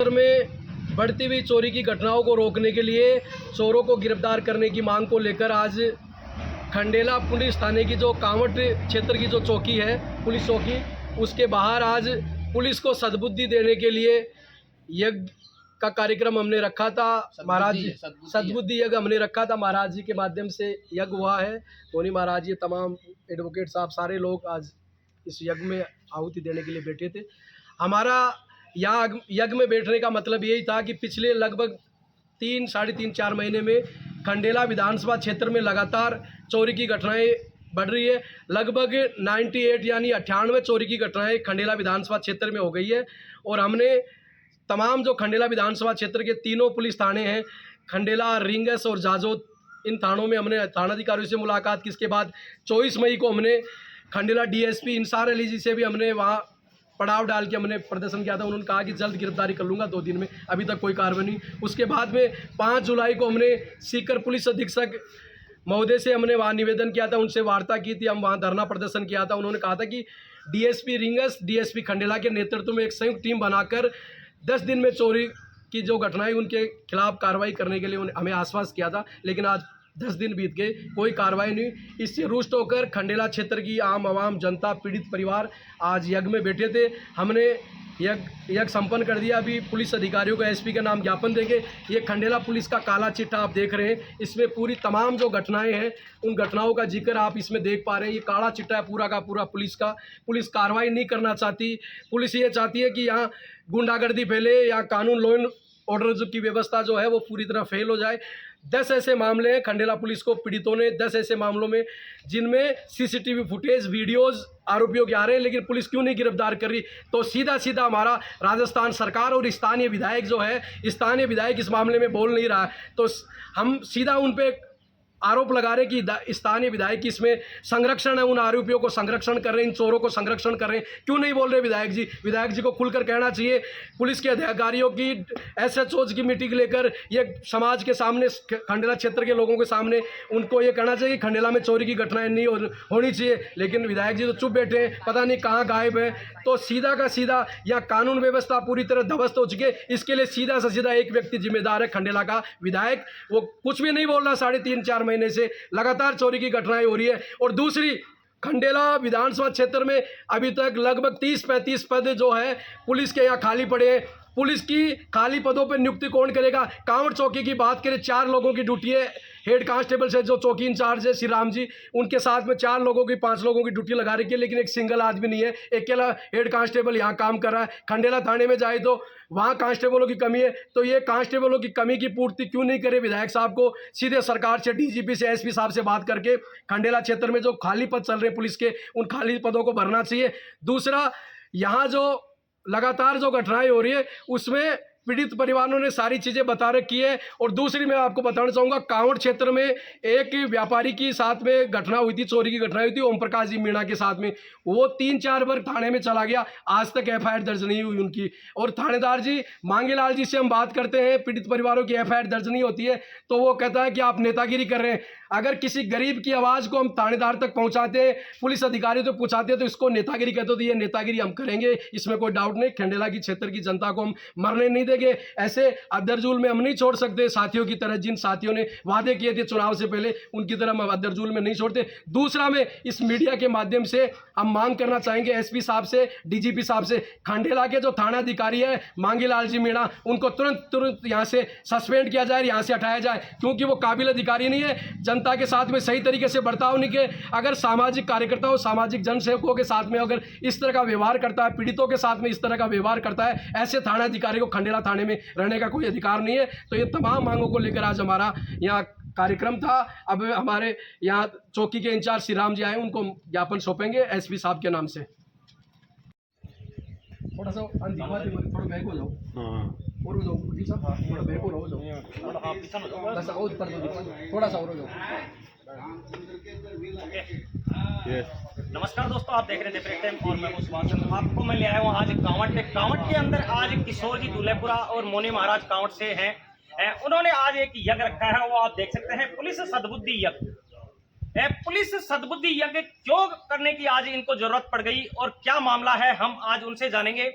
में बढ़ती हुई चोरी की घटनाओं को रोकने के लिए चोरों को गिरफ्तार करने की मांग को लेकर आज खंडेला पुलिस थाने की जो कांवट क्षेत्र की जो चौकी है, पुलिस चौकी, उसके बाहर आज पुलिस को सद्बुद्धि देने के लिए यज्ञ का कार्यक्रम हमने रखा था। महाराज जी सद्बुद्धि यज्ञ हमने रखा था, महाराज जी के माध्यम से यज्ञ हुआ है। धोनी महाराज जी, तमाम एडवोकेट साहब, सारे लोग आज इस यज्ञ में आहुति देने के लिए बैठे थे। हमारा यहाँ यज्ञ में बैठने का मतलब यही था कि पिछले लगभग 3, 4 महीने में खंडेला विधानसभा क्षेत्र में लगातार चोरी की घटनाएं बढ़ रही है। लगभग 98 यानी 98 चोरी की घटनाएं खंडेला विधानसभा क्षेत्र में हो गई है। और हमने तमाम जो खंडेला विधानसभा क्षेत्र के तीनों पुलिस थाने हैं, खंडेला, रिंगस और जाजोद, इन थानों में हमने थानाधिकारियों से मुलाकात की। इसके बाद 24 मई को हमने खंडेला डीएसपी इंसार अली जी से भी हमने वहाँ पड़ाव डाल के हमने प्रदर्शन किया था। उन्होंने कहा कि जल्द गिरफ्तारी कर लूँगा, 2 दिन में। अभी तक कोई कार्रवाई नहीं। उसके बाद में 5 जुलाई को हमने सीकर पुलिस अधीक्षक महोदय से हमने वहाँ निवेदन किया था, उनसे वार्ता की थी, हम वहाँ धरना प्रदर्शन किया था। उन्होंने कहा था कि डीएसपी रिंगस, डीएसपी खंडेला के नेतृत्व में एक संयुक्त टीम बनाकर 10 दिन में चोरी की जो घटनाएं, उनके खिलाफ कार्रवाई करने के लिए हमें आश्वासन किया था। लेकिन आज 10 दिन बीत गए, कोई कार्रवाई नहीं। इससे रुष्ट होकर खंडेला क्षेत्र की आम आवाम जनता, पीड़ित परिवार आज यज्ञ में बैठे थे। हमने यज्ञ संपन्न कर दिया। अभी पुलिस अधिकारियों को एसपी का नाम ज्ञापन देंगे। ये खंडेला पुलिस का काला चिट्ठा आप देख रहे हैं, इसमें पूरी तमाम जो घटनाएं हैं, उन घटनाओं का जिक्र आप इसमें देख पा रहे हैं। ये काला चिट्ठा है पूरा का पूरा पुलिस का। पुलिस कार्रवाई नहीं करना चाहती। पुलिस ये चाहती है कि यहाँ गुंडागर्दी फैले या कानून, लॉ एंड ऑर्डर की व्यवस्था जो है वो पूरी तरह फेल हो जाए। 10 ऐसे मामले हैं खंडेला पुलिस को पीड़ितों ने, 10 ऐसे मामलों में जिनमें सीसीटीवी फुटेज, वीडियोस आरोपियों के आ रहे हैं, लेकिन पुलिस क्यों नहीं गिरफ्तार कर रही? तो सीधा सीधा हमारा राजस्थान सरकार और स्थानीय विधायक जो है, स्थानीय विधायक इस मामले में बोल नहीं रहा है। तो हम सीधा उन पर आरोप लगा रहे कि स्थानीय विधायक की इसमें संरक्षण है, उन आरोपियों को संरक्षण कर रहे हैं, इन चोरों को संरक्षण कर रहे हैं। क्यों नहीं बोल रहे विधायक जी? विधायक जी को खुलकर कहना चाहिए। पुलिस के अधिकारियों की एसएचओज की मीटिंग लेकर ये समाज के सामने, खंडेला क्षेत्र के लोगों के सामने उनको ये कहना चाहिए कि खंडेला में चोरी की घटनाएं नहीं होनी चाहिए। लेकिन विधायक जी तो चुप बैठे हैं, पता नहीं कहाँ गायब है। तो सीधा का सीधा या कानून व्यवस्था पूरी तरह ध्वस्त हो चुकी है। इसके लिए सीधा से सीधा एक व्यक्ति जिम्मेदार है, खंडेला का विधायक। वो कुछ भी नहीं बोल रहा। 3.5-4 महीने से लगातार चोरी की घटनाएं हो रही है। और दूसरी, खंडेला विधानसभा क्षेत्र में अभी तक लगभग 30-35 पद जो है पुलिस के यहाँ खाली पड़े हैं। पुलिस की खाली पदों पर नियुक्ति कौन करेगा? कांवड़ चौकी की बात करें, 4 लोगों की ड्यूटी है। हेड कांस्टेबल से जो चौकी इंचार्ज है श्री राम जी, उनके साथ में 4 लोगों की, 5 लोगों की ड्यूटी लगा रखी है, लेकिन एक सिंगल आदमी नहीं है। अकेला हेड कांस्टेबल यहाँ काम कर रहा है। खंडेला थाने में जाए तो वहाँ कांस्टेबलों की कमी है। तो ये कांस्टेबलों की कमी की पूर्ति क्यों नहीं करे विधायक साहब को? सीधे सरकार से, डीजीपी से, एसपी साहब से बात करके खंडेला क्षेत्र में जो खाली पद चल रहे हैं पुलिस के, उन खाली पदों को भरना चाहिए। दूसरा, यहाँ जो लगातार जो घटनाएं हो रही है उसमें पीड़ित परिवारों ने सारी चीज़ें बता रखी है। और दूसरी मैं आपको बताना चाहूँगा, कांवड़ क्षेत्र में एक व्यापारी की साथ में घटना हुई थी, चोरी की घटना हुई थी, ओम प्रकाश जी मीणा के साथ में। वो 3-4 बार थाने में चला गया, आज तक एफआईआर दर्ज नहीं हुई उनकी। और थानेदार जी मांगेलाल जी से हम बात करते हैं, पीड़ित परिवारों की एफआईआर दर्ज नहीं होती है तो वो कहता है कि आप नेतागिरी कर रहे हैं। अगर किसी गरीब की आवाज़ को हम थानेदार तक पहुँचाते हैं, पुलिस अधिकारियों तक पहुँचाते हैं, तो इसको नेतागिरी कहते हो। तो ये नेतागिरी हम करेंगे, इसमें कोई डाउट नहीं। खंडेला की क्षेत्र की जनता को हम मरने नहीं देंगे। ऐसे अदरजूल में हम नहीं छोड़ सकते साथियों की तरह। जिन साथियों ने वादे किए थे चुनाव से पहले, उनकी तरह हम अदरजूल में नहीं छोड़ते। दूसरा, में इस मीडिया के माध्यम से हम मांग करना चाहेंगे एसपी साहब से, डीजीपी साहब से, खंडेला के जो थाना अधिकारी है मांगेलाल जी मीणा, उनको तुरंत यहाँ से सस्पेंड किया जाए, यहाँ से हटाया जाए, क्योंकि वो काबिल अधिकारी नहीं है। जनता के साथ में सही तरीके से बर्ताव नहीं किए। अगर सामाजिक कार्यकर्ताओं, सामाजिक जनसेवकों के साथ में अगर इस तरह का व्यवहार करता है, पीड़ितों के साथ में इस तरह का व्यवहार करता है, ऐसे थाना अधिकारी को खंडेला थाने में रहने का कोई अधिकार नहीं है। तो ये तमाम मांगों को लेकर आज हमारा यहाँ कार्यक्रम था। अब हमारे यहाँ चौकी के इंचार्ज श्री राम जी आए, उनको ज्ञापन सौंपेंगे एसपी साहब के नाम से। थोड़ा सा थोड़ा बैक हो जाओ, और हो जाओ जी साहब, थोड़ा बैक हो जाओ, थोड़ा सा और हो जाओ। नमस्कार दोस्तों, आप देख रहे थे ब्रेक टाइम और मैं हूं सुभाष चंद्र। आपको मैं ले आया हूं आज कांवड़ के अंदर। आज किशोर जी दुल्हेपुरा और मोनी महाराज कांवड़ से हैं। उन्होंने आज एक यज्ञ रखा है, वो आप देख सकते हैं, पुलिस सद्बुद्धि यज्ञ। पुलिस सद्बुद्धि यज्ञ क्यों करने की आज इनको जरूरत पड़ गई और क्या मामला है, हम आज उनसे जानेंगे।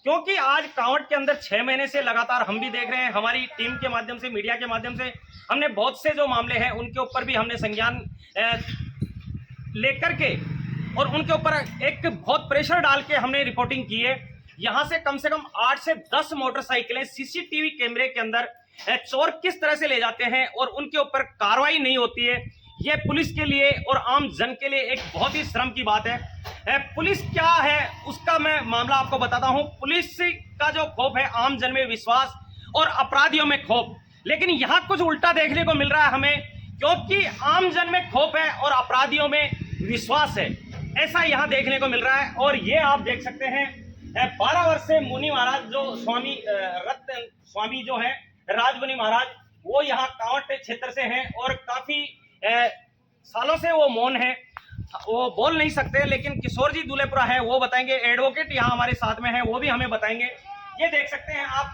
क्योंकि आज कांवट के अंदर 6 महीने से लगातार हम भी देख रहे हैं, हमारी टीम के माध्यम से, मीडिया के माध्यम से हमने बहुत से जो मामले हैं उनके ऊपर भी हमने संज्ञान लेकर के और उनके ऊपर एक बहुत प्रेशर डाल के हमने रिपोर्टिंग की है। यहाँ से कम 8 से 10 मोटरसाइकिलें सीसीटीवी कैमरे के अंदर चोर किस तरह से ले जाते हैं और उनके ऊपर कार्रवाई नहीं होती है। ये पुलिस के लिए और आम जन के लिए एक बहुत ही शर्म की बात है। पुलिस क्या है उसका मैं मामला आपको बताता हूं। पुलिस का जो खौफ है, आम जन में विश्वास और अपराधियों में खौफ, लेकिन यहाँ कुछ उल्टा देखने को मिल रहा है हमें, क्योंकि आम जन में खौफ है और अपराधियों में विश्वास है, ऐसा यहाँ देखने को मिल रहा है। और ये आप देख सकते हैं 12 वर्ष से मुनि महाराज जो स्वामी रत्न स्वामी जो है राजमुनि महाराज, वो यहाँ कांवट क्षेत्र से हैं और काफी सालों से वो मौन है, वो बोल नहीं सकते, लेकिन किशोर जी दुलेपुरा है वो बताएंगे। एडवोकेट यहाँ हमारे साथ में है, वो भी हमें बताएंगे। ये देख सकते हैं आप,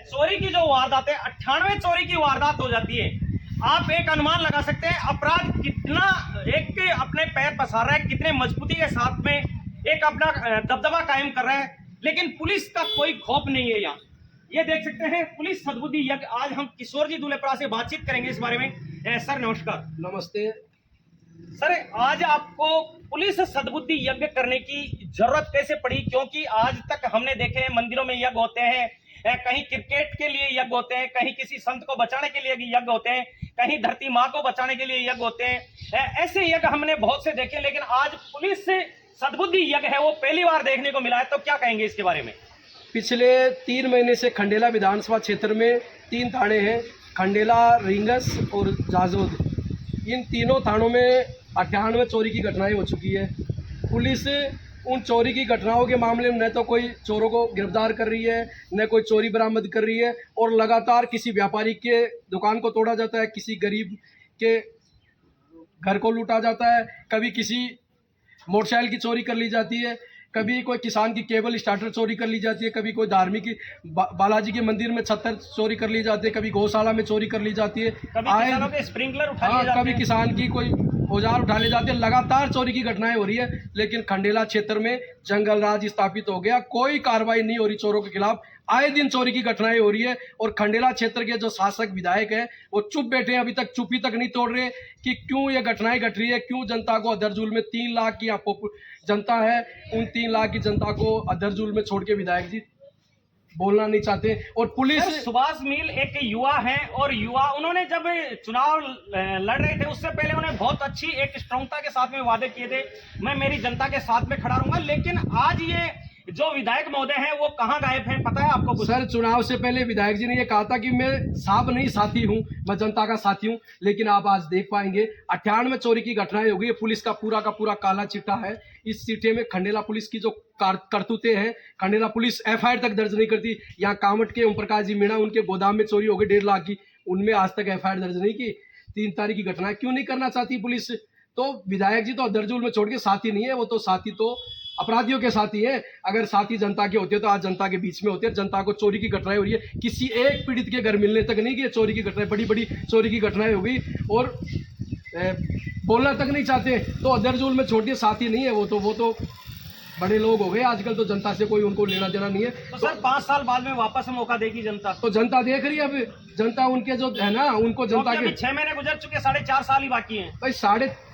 चोरी की जो वारदात है, 98 चोरी की वारदात हो जाती है। आप एक अनुमान लगा सकते हैं अपराध कितना एक अपने पैर पसार रहा है, कितने मजबूती के साथ में एक अपना दबदबा कायम कर रहा है, लेकिन पुलिस का कोई खौफ नहीं है यहाँ। ये देख सकते हैं पुलिस सद्बुद्धि यज्ञ। आज हम किशोर जी दुलेपुरा से बातचीत करेंगे इस बारे में। सर नमस्कार। नमस्ते सर, आज आपको पुलिस सद्बुद्धि यज्ञ करने की जरूरत कैसे पड़ी? क्योंकि आज तक हमने देखे हैं मंदिरों में यज्ञ होते हैं, कहीं क्रिकेट के लिए यज्ञ होते हैं, कहीं किसी संत को बचाने के लिए यज्ञ होते हैं, कहीं धरती माँ को बचाने के लिए यज्ञ होते हैं। ऐसे यज्ञ हमने बहुत से देखे, लेकिन आज पुलिस सद्बुद्धि यज्ञ है वो पहली बार देखने को मिला है, तो क्या कहेंगे इसके बारे में? पिछले 3 महीने से खंडेला विधानसभा क्षेत्र में 3 थाने हैं, खंडेला, रींगस और जाजोद। इन तीनों थानों में 98 चोरी की घटनाएं हो चुकी है। पुलिस उन चोरी की घटनाओं के मामले में न तो कोई चोरों को गिरफ्तार कर रही है, न कोई चोरी बरामद कर रही है, और लगातार किसी व्यापारी के दुकान को तोड़ा जाता है, किसी गरीब के घर को लूटा जाता है, कभी किसी मोटरसाइकिल की चोरी कर ली जाती है, कभी कोई किसान की केबल स्टार्टर चोरी कर ली जाती है, कभी कोई धार्मिक बालाजी के मंदिर में छत्तर चोरी कर ली जाती है, कभी गौशाला में चोरी कर ली जाती है, कभी स्प्रिंकलर उठा लिए जाते हैं, कभी किसान की कोई औजार उठा ले जाते हैं। लगातार चोरी की घटनाएं हो रही है, लेकिन खंडेला क्षेत्र में जंगल राज स्थापित हो गया, कोई कार्रवाई नहीं हो रही चोरों के खिलाफ। आए दिन चोरी की घटनाएं हो रही है और खंडेला क्षेत्र के जो शासक विधायक हैं वो चुप बैठे हैं, अभी तक चुप्पी तक नहीं तोड़ रहे कि क्यों ये घटनाएं घट रही है, क्यों जनता को अधरजूल में 3 लाख की जनता है, उन 3 लाख की जनता को अधरजूल में छोड़ के विधायक जी बोलना नहीं चाहते। और पुलिस, सुभाष मील एक युवा हैं और युवा उन्होंने जब चुनाव लड़ रहे थे उससे पहले उन्हें बहुत अच्छी एक स्ट्रांगता के साथ में वादे किए थे, मैं मेरी जनता के साथ में खड़ा रहूंगा। लेकिन आज ये जो विधायक महोदय हैं वो कहाँ गायब हैं, पता है आपको कुछ? सर, चुनाव से पहले विधायक जी ने ये कहा था कि मैं साहब नहीं साथी हूँ, मैं जनता का साथी हूँ, लेकिन आप आज देख पाएंगे 98 चोरी की घटनाएं हो गई। पुलिस का पूरा काला चिट्ठा है इस चिट्ठे में। खंडेला पुलिस की जो करतूतें हैं, खंडेला पुलिस FIR तक दर्ज नहीं करती। यहाँ कांवट के ओम प्रकाश जी मीणा, उनके गोदाम में चोरी हो गई 1.5 लाख की, उनमें आज तक FIR दर्ज नहीं की। 3 तारीख की घटना क्यों नहीं करना चाहती पुलिस? तो विधायक जी तो दर्जुल में छोड़ के साथी नहीं है, वो तो साथी तो अपराधियों के साथी है। अगर साथी जनता के होते तो आज जनता के बीच में होते। जनता को चोरी की घटनाएं हो रही है, किसी एक पीड़ित के घर मिलने तक नहीं कि चोरी की घटनाएं, बड़ी चोरी की घटनाएं हो गई और बोलना तक नहीं चाहते, तो अदरजूल में छोड़ के साथी नहीं है। वो तो बड़े लोग हो गए आजकल, तो जनता से कोई उनको लेना देना नहीं है। तो सर 5 साल बाद में वापस मौका देगी जनता? तो जनता देख रही है, अब जनता उनके जो है ना, उनको जनता के 6 महीने गुजर चुके, 4.5 साल ही बाकी हैं भाई।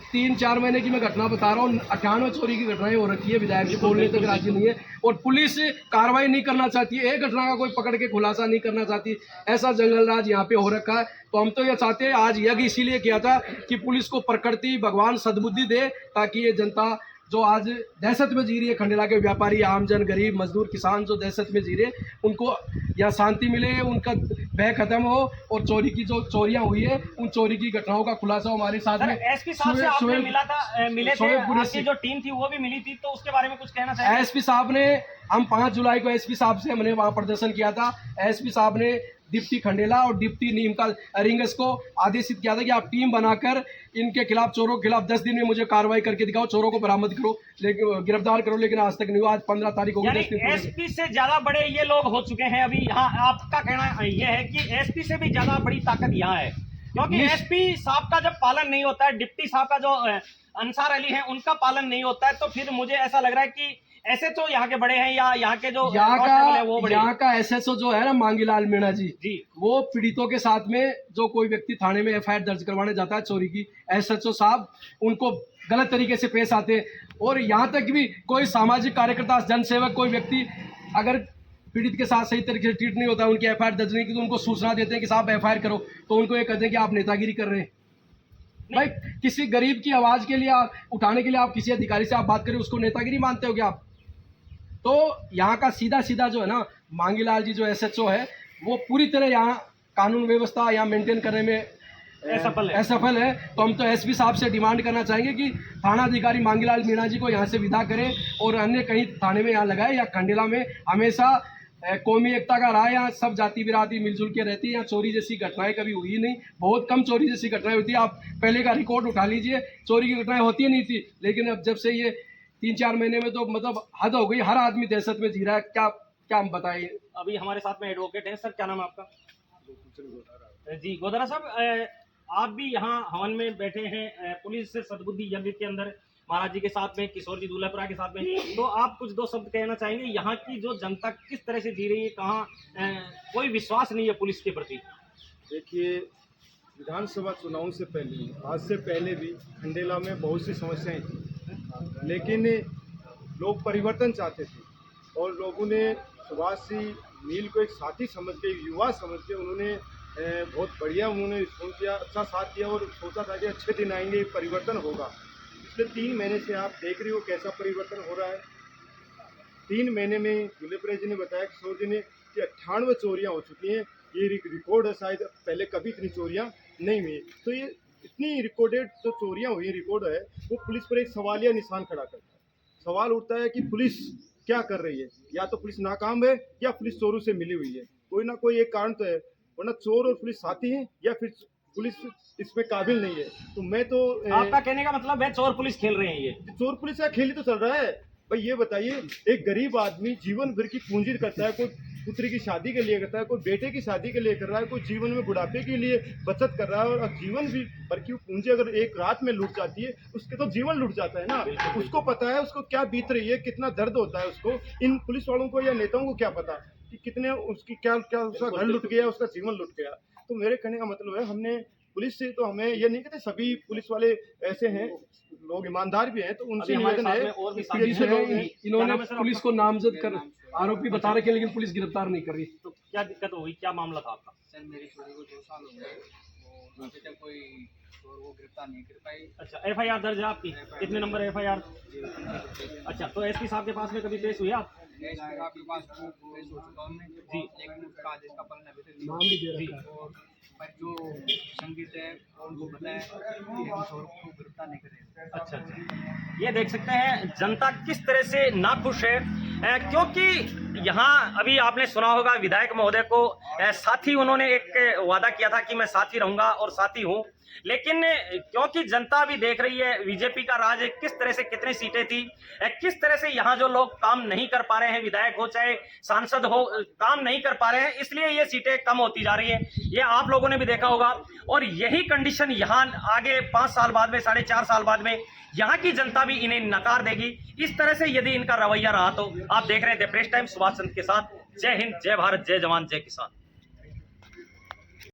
3.5-4 महीने की मैं घटना बता रहा हूँ, 98 चोरी की घटनाएं हो रखी है, विधायक जी बोलने तक राजी नहीं है और पुलिस कार्रवाई नहीं करना चाहती है, एक घटना का कोई पकड़ के खुलासा नहीं करना चाहती। ऐसा जंगल राज यहाँ पे हो रखा है। तो हम तो ये चाहते हैं, आज यज्ञ इसीलिए किया था कि पुलिस को प्रकृति भगवान सद्बुद्धि दे, ताकि ये जनता जो आज दहशत में जी रही है, खंडेला के व्यापारी, आमजन, गरीब, मजदूर, किसान जो दहशत में जी रहे, उनको या शांति मिले, उनका भय खत्म हो और चोरी की जो चोरियां हुई है उन चोरी की घटनाओं का खुलासा हमारे साथ में। एसपी साहब से आपने मिले थे, आपकी जो टीम थी वो भी मिली थी, तो उसके बारे में कुछ कहना चाहिए? एसपी साहब ने, हम 5 जुलाई को एसपी साहब से हमने वहाँ प्रदर्शन किया था। एसपी साहब ने डिप्टी खंडेला और डिप्टी नीम का रिंगस को आदेशित किया था कि आप टीम बनाकर इनके खिलाफ, चोरों के खिलाफ 10 दिन में मुझे कार्रवाई करके दिखाओ, चोरों को बरामद करो, लेकिन गिरफ्तार करो। लेकिन आज तक नहीं हुआ। आज 15 तारीख हो गई। एसपी से ज्यादा बड़े ये लोग हो चुके हैं अभी यहाँ। आपका कहना यह है कि एसपी से भी ज्यादा बड़ी ताकत यहाँ है, क्योंकि एसपी साहब का जब पालन नहीं होता है, डिप्टी साहब का जो अंसार अली है उनका पालन नहीं होता है, तो फिर मुझे ऐसा लग रहा है कि एसएचओ यहाँ के बड़े हैं या यहाँ के जो कांस्टेबल है वो बड़े हैं? यहाँ का एसएचओ जो है ना मांगीलाल मीणा जी, वो पीड़ितों के साथ में जो कोई व्यक्ति थाने में एफआईआर दर्ज करवाने जाता है चोरी की, एसएचओ साहब उनको गलत तरीके से पेश आते हैं। और यहाँ तक भी कोई सामाजिक कार्यकर्ता, जनसेवक, कोई व्यक्ति अगर पीड़ित के साथ सही तरीके से ट्रीट नहीं होता है, उनकी एफआईआर दर्ज नहीं की, तो उनको सूचना देते हैं कि साहब एफआईआर करो, तो उनको ये कहते हैं कि आप नेतागिरी कर रहे हैं। भाई किसी गरीब की आवाज के लिए उठाने के लिए आप किसी अधिकारी से आप बात करें, उसको नेतागिरी मानते हो क्या आप? तो यहाँ का सीधा सीधा जो है ना मांगीलाल जी जो एसएचओ है, वो पूरी तरह यहाँ कानून व्यवस्था यहाँ मेंटेन करने में असफल है। तो हम तो एसपी साहब से डिमांड करना चाहेंगे कि थाना अधिकारी मांगीलाल मीणा जी को यहाँ से विदा करें और अन्य कहीं थाने में यहाँ लगाए। या खंडेला में हमेशा कौमी एकता का रहा, यहाँ सब जाति बिरादरी मिलजुल के रहती है, यहाँ चोरी जैसी घटनाएं कभी हुई नहीं, बहुत कम चोरी जैसी घटनाएं होती है। आप पहले का रिकॉर्ड उठा लीजिए, चोरी की घटनाएं होती नहीं थी, लेकिन अब जब से ये 3-4 महीने में तो मतलब हद हो गई, हर आदमी दहशत में जी रहा है। क्या हम बताएं। अभी हमारे साथ में एडवोकेट हैं। सर क्या नाम है आपका? जी गोदारा साहब, आप भी यहाँ हवन में बैठे हैं पुलिस सद्बुद्धि यज्ञ के अंदर महाराज जी के साथ में, किशोर जी दूल्हेपुरा के साथ में, तो आप कुछ 2 शब्द कहना चाहेंगे? यहाँ की जो जनता किस तरह से जी रही है, कहाँ कोई विश्वास नहीं है पुलिस के प्रति? देखिए, विधानसभा चुनाव से पहले, आज से पहले भी खंडेला में बहुत सी समस्याएं थी, लेकिन लोग परिवर्तन चाहते थे और लोगों ने सुभाष सिंह नील को एक साथी समझ के, एक युवा समझ के उन्होंने बहुत बढ़िया उन्होंने रिस्पॉन्स किया, अच्छा साथ दिया और सोचा था कि अच्छे दिन आएंगे, परिवर्तन होगा। पिछले 3 महीने से आप देख रहे हो कैसा परिवर्तन हो रहा है। 3 महीने में दूल्हेपुरा जी ने बताया, किशोर जी ने, कि 98 चोरियां हो चुकी हैं। ये रिकॉर्ड है, शायद पहले कभी इतनी चोरियां नहीं हुई। तो ये इतनी रिकॉर्डेड जो चोरियां हुई रिकॉर्ड है, वो पुलिस पर एक सवालिया निशान खड़ा करता है। सवाल उठता है कि पुलिस क्या कर रही है, या तो पुलिस नाकाम है या पुलिस चोरों से मिली हुई है। कोई ना कोई एक कारण तो है, वरना चोर और पुलिस साथी हैं या फिर पुलिस इसमें काबिल नहीं है। तो मैं तो आपका कहने का मतलब है चोर पुलिस खेल रहे हैं, ये चोर पुलिस का खेल ही तो चल रहा है। भाई ये बताइए, एक गरीब आदमी जीवन भर की पूंजी करता है, कोई पुत्री की शादी के लिए करता है, कोई बेटे की शादी के लिए कर रहा है, कोई जीवन में बुढ़ापे के लिए बचत कर रहा है, और जीवन भी भर की पूंजी अगर एक रात में लूट जाती है, उसके तो जीवन लूट जाता है ना। उसको पता है उसको क्या बीत रही है, कितना दर्द होता है उसको। इन पुलिस वालों को या नेताओं को क्या पता कि कितने उसकी क्या उसका घर लुट गया, उसका जीवन लुट गया। तो मेरे कहने का मतलब है, हमने पुलिस से, तो हमें ये नहीं कहते सभी पुलिस वाले ऐसे हैं, लोग ईमानदार भी हैं, तो उनसे निवेदन है। इन्होंने पुलिस को नामजद कर आरोपी बता रखे, लेकिन पुलिस गिरफ्तार नहीं कर रही। तो क्या दिक्कत हुई, क्या मामला था आपका? सर मेरी चोरी को 2 साल हो गए, वो अभी तक कोई चोर को गिरफ्तार नहीं कर पाई। अच्छा, एफआईआर दर्ज है आपकी? कितने नंबर एफआईआर? अच्छा, तो एसपी साहब के पास में कभी पेश हुई आप? आपके पास पेश हो चुका हूँ मैं जी, लेकिन उसका आदेश का पालन अभी तक नाम भी दे नहीं रखा है। और पर जो संगीत है उनको बताया कि हम चोर को गिरफ्तार नहीं करेंगे। अच्छा, ये देख सकते हैं जनता किस तरह से नाखुश है, क्योंकि यहाँ अभी आपने सुना होगा विधायक महोदय को साथी, उन्होंने एक वादा किया था कि मैं साथी रहूंगा और साथी हूँ, लेकिन क्योंकि जनता भी देख रही है बीजेपी का राज है, किस तरह से कितनी सीटें थी, किस तरह से यहाँ जो लोग काम नहीं कर पा रहे हैं, विधायक हो चाहे सांसद हो, काम नहीं कर पा रहे हैं, इसलिए ये सीटें कम होती जा रही है। ये आप लोगों ने भी देखा होगा, और यही कंडीशन यहाँ आगे 5 साल बाद में, 4.5 साल बाद में यहाँ की जनता भी इन्हें नकार देगी। इस तरह से यदि इनका रवैया रहा तो आप देख रहे थे प्रेस टाइम सुभाष चंद्र के साथ। जय हिंद, जय भारत, जय जवान, जय किसान।